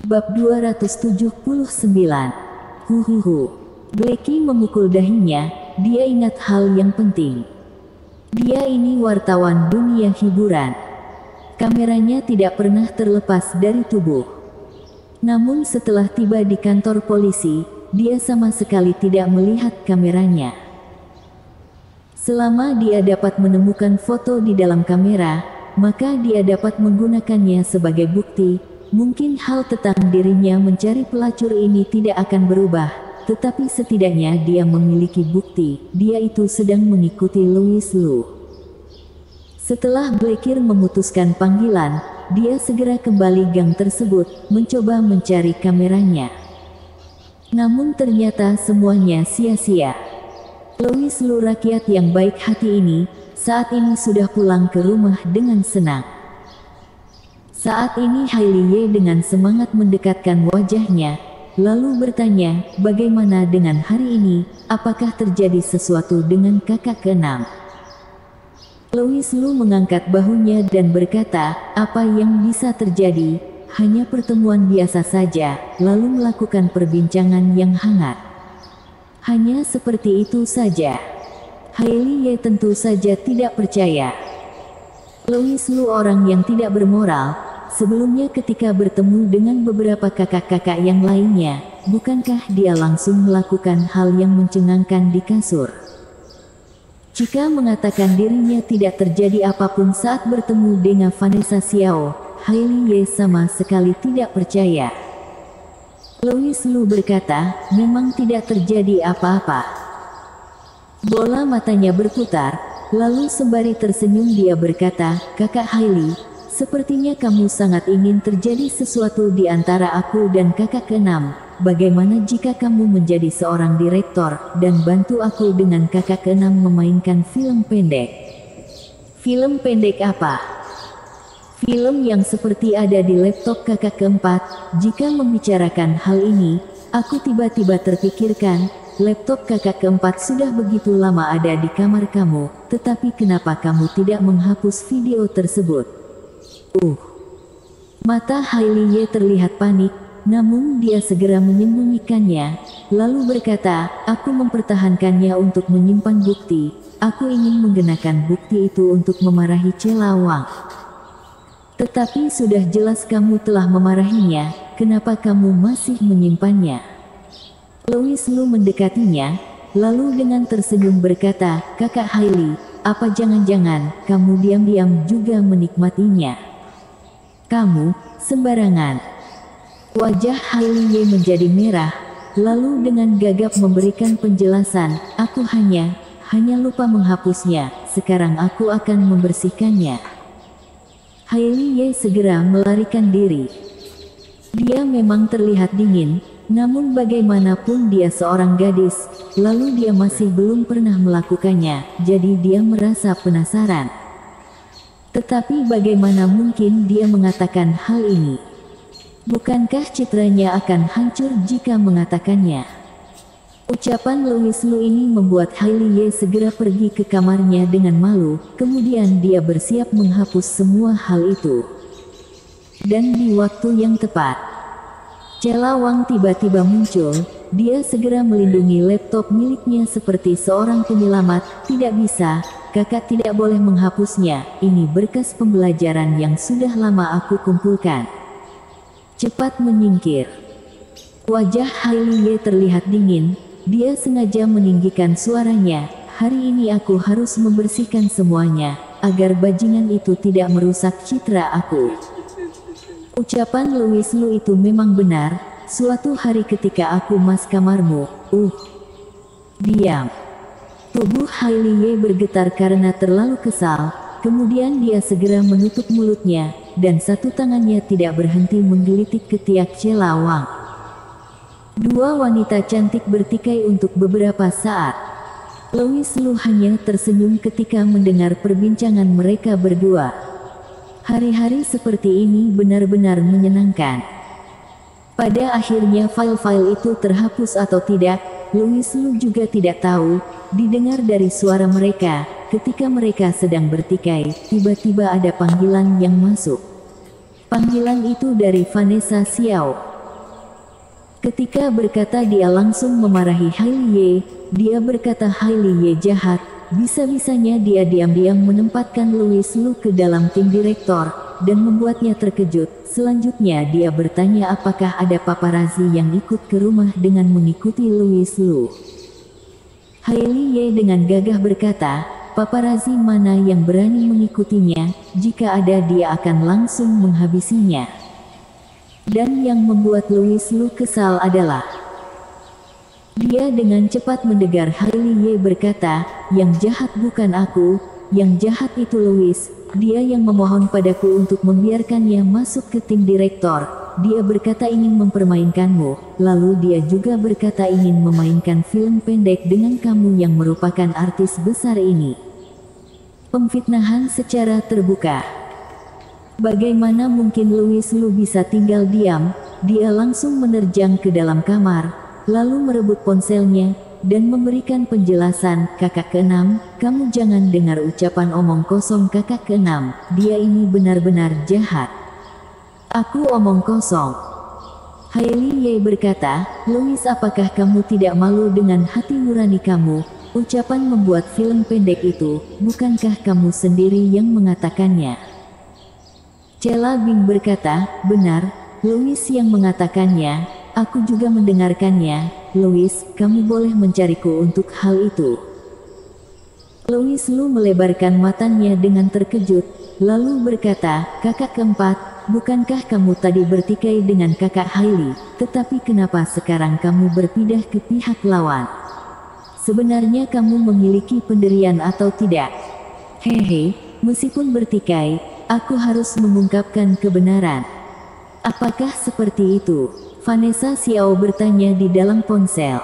Bab 279. Huhuhu. Blackie memukul dahinya, dia ingat hal yang penting. Dia ini wartawan dunia hiburan. Kameranya tidak pernah terlepas dari tubuh. Namun setelah tiba di kantor polisi, dia sama sekali tidak melihat kameranya. Selama dia dapat menemukan foto di dalam kamera, maka dia dapat menggunakannya sebagai bukti. Mungkin hal tentang dirinya mencari pelacur ini tidak akan berubah, tetapi setidaknya dia memiliki bukti, dia itu sedang mengikuti Louis Liu. Setelah Blackie memutuskan panggilan, dia segera kembali gang tersebut, mencoba mencari kameranya. Namun ternyata semuanya sia-sia. Louis Liu, rakyat yang baik hati ini, saat ini sudah pulang ke rumah dengan senang. Saat ini Hailey Ye dengan semangat mendekatkan wajahnya, lalu bertanya, bagaimana dengan hari ini, apakah terjadi sesuatu dengan kakak keenam? Louis Liu mengangkat bahunya dan berkata, apa yang bisa terjadi, hanya pertemuan biasa saja, lalu melakukan perbincangan yang hangat. Hanya seperti itu saja. Hailey Ye tentu saja tidak percaya. Louis Liu orang yang tidak bermoral. Sebelumnya ketika bertemu dengan beberapa kakak-kakak yang lainnya, bukankah dia langsung melakukan hal yang mencengangkan di kasur? Jika mengatakan dirinya tidak terjadi apapun saat bertemu dengan Vanessa Xiao, Hailey Ye sama sekali tidak percaya. Louis Liu berkata, memang tidak terjadi apa-apa. Bola matanya berputar, lalu sembari tersenyum dia berkata, kakak Hailey, sepertinya kamu sangat ingin terjadi sesuatu di antara aku dan kakak keenam. Bagaimana jika kamu menjadi seorang direktor, dan bantu aku dengan kakak keenam memainkan film pendek? Film pendek apa? Film yang seperti ada di laptop kakak keempat. Jika membicarakan hal ini, aku tiba-tiba terpikirkan, laptop kakak keempat sudah begitu lama ada di kamar kamu, tetapi kenapa kamu tidak menghapus video tersebut? Mata Hailey Ye terlihat panik, namun dia segera menyembunyikannya, lalu berkata, aku mempertahankannya untuk menyimpan bukti, aku ingin menggunakan bukti itu untuk memarahi Cela Wang. Tetapi sudah jelas kamu telah memarahinya, kenapa kamu masih menyimpannya? Louis Liu mendekatinya, lalu dengan tersenyum berkata, kakak Hailey, apa jangan-jangan kamu diam-diam juga menikmatinya? Kamu, sembarangan. Wajah Hailey Ye menjadi merah, lalu dengan gagap memberikan penjelasan, aku hanya lupa menghapusnya, sekarang aku akan membersihkannya. Hailey Ye segera melarikan diri. Dia memang terlihat dingin, namun bagaimanapun dia seorang gadis, lalu dia masih belum pernah melakukannya, jadi dia merasa penasaran. Tetapi bagaimana mungkin dia mengatakan hal ini? Bukankah citranya akan hancur jika mengatakannya? Ucapan Louis Liu ini membuat Hailey Ye segera pergi ke kamarnya dengan malu, kemudian dia bersiap menghapus semua hal itu. Dan di waktu yang tepat, Cela Wang tiba-tiba muncul, dia segera melindungi laptop miliknya seperti seorang penyelamat, tidak bisa. Kakak tidak boleh menghapusnya, ini berkas pembelajaran yang sudah lama aku kumpulkan. Cepat menyingkir. Wajah Hailey Ye terlihat dingin, dia sengaja meninggikan suaranya, hari ini aku harus membersihkan semuanya, agar bajingan itu tidak merusak citra aku. Ucapan Louis Liu itu memang benar, suatu hari ketika aku masuk kamarmu, diam. Tubuh Hailey Ye bergetar karena terlalu kesal, kemudian dia segera menutup mulutnya, dan satu tangannya tidak berhenti menggelitik ketiak Cela Wang. Dua wanita cantik bertikai untuk beberapa saat. Louis Liu hanya tersenyum ketika mendengar perbincangan mereka berdua. Hari-hari seperti ini benar-benar menyenangkan. Pada akhirnya file-file itu terhapus atau tidak, Louis Liu juga tidak tahu. Didengar dari suara mereka, ketika mereka sedang bertikai, tiba-tiba ada panggilan yang masuk. Panggilan itu dari Vanessa Xiao. Ketika berkata dia langsung memarahi Hailey. Dia berkata Hailey jahat. Bisa-bisanya dia diam-diam menempatkan Louis Liu ke dalam tim direktor, dan membuatnya terkejut. Selanjutnya dia bertanya apakah ada paparazzi yang ikut ke rumah dengan mengikuti Louis Liu. Hailey dengan gagah berkata, paparazzi mana yang berani mengikutinya, jika ada dia akan langsung menghabisinya. Dan yang membuat Louis Liu kesal adalah dia dengan cepat mendengar Hailey berkata, yang jahat bukan aku, yang jahat itu Louis. Dia yang memohon padaku untuk membiarkannya masuk ke tim direktor. Dia berkata ingin mempermainkanmu, lalu dia juga berkata ingin memainkan film pendek dengan kamu yang merupakan artis besar ini. Pemfitnahan secara terbuka. Bagaimana mungkin Louis Liu bisa tinggal diam? Dia langsung menerjang ke dalam kamar, lalu merebut ponselnya, dan memberikan penjelasan. Kakak keenam, kamu jangan dengar ucapan omong kosong kakak keenam, dia ini benar-benar jahat. Aku omong kosong. Hailey berkata, Louis apakah kamu tidak malu dengan hati nurani kamu? Ucapan membuat film pendek itu, bukankah kamu sendiri yang mengatakannya? Cella Bing berkata, benar, Louis yang mengatakannya, aku juga mendengarkannya. Louis, kamu boleh mencariku untuk hal itu. Louis Liu melebarkan matanya dengan terkejut, lalu berkata, kakak keempat, bukankah kamu tadi bertikai dengan kakak Hailey, tetapi kenapa sekarang kamu berpindah ke pihak lawan? Sebenarnya kamu memiliki pendirian atau tidak? Hehe, meskipun bertikai, aku harus mengungkapkan kebenaran. Apakah seperti itu? Vanessa Xiao bertanya di dalam ponsel.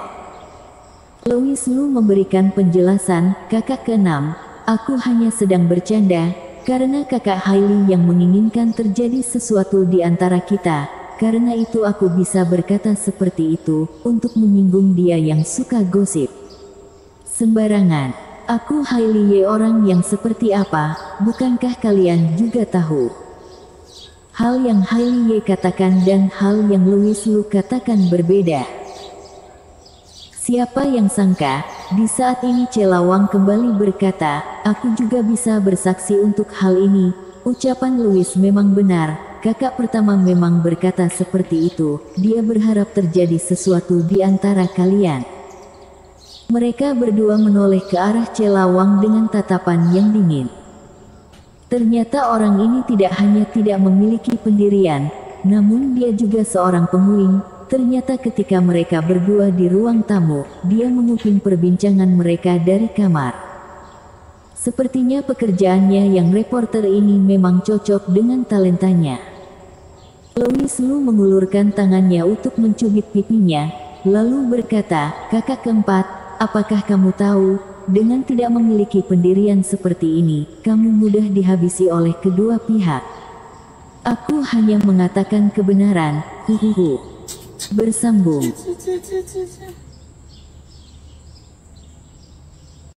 Louis Liu memberikan penjelasan, kakak keenam, aku hanya sedang bercanda, karena kakak Hailey yang menginginkan terjadi sesuatu di antara kita. Karena itu aku bisa berkata seperti itu, untuk menyinggung dia yang suka gosip. Sembarangan. Aku Hailey orang yang seperti apa, bukankah kalian juga tahu? Hal yang Hailey katakan dan hal yang Louis Liu katakan berbeda. Siapa yang sangka, di saat ini Cella Wang kembali berkata, aku juga bisa bersaksi untuk hal ini. Ucapan Louis memang benar, kakak pertama memang berkata seperti itu, dia berharap terjadi sesuatu di antara kalian. Mereka berdua menoleh ke arah Cella Wang dengan tatapan yang dingin. Ternyata orang ini tidak hanya tidak memiliki pendirian, namun dia juga seorang penguing. Ternyata ketika mereka berdua di ruang tamu, dia menguping perbincangan mereka dari kamar. Sepertinya pekerjaannya yang reporter ini memang cocok dengan talentanya. Louis Liu mengulurkan tangannya untuk mencubit pipinya, lalu berkata, kakak keempat, apakah kamu tahu, dengan tidak memiliki pendirian seperti ini, kamu mudah dihabisi oleh kedua pihak. Aku hanya mengatakan kebenaran, Bersambung.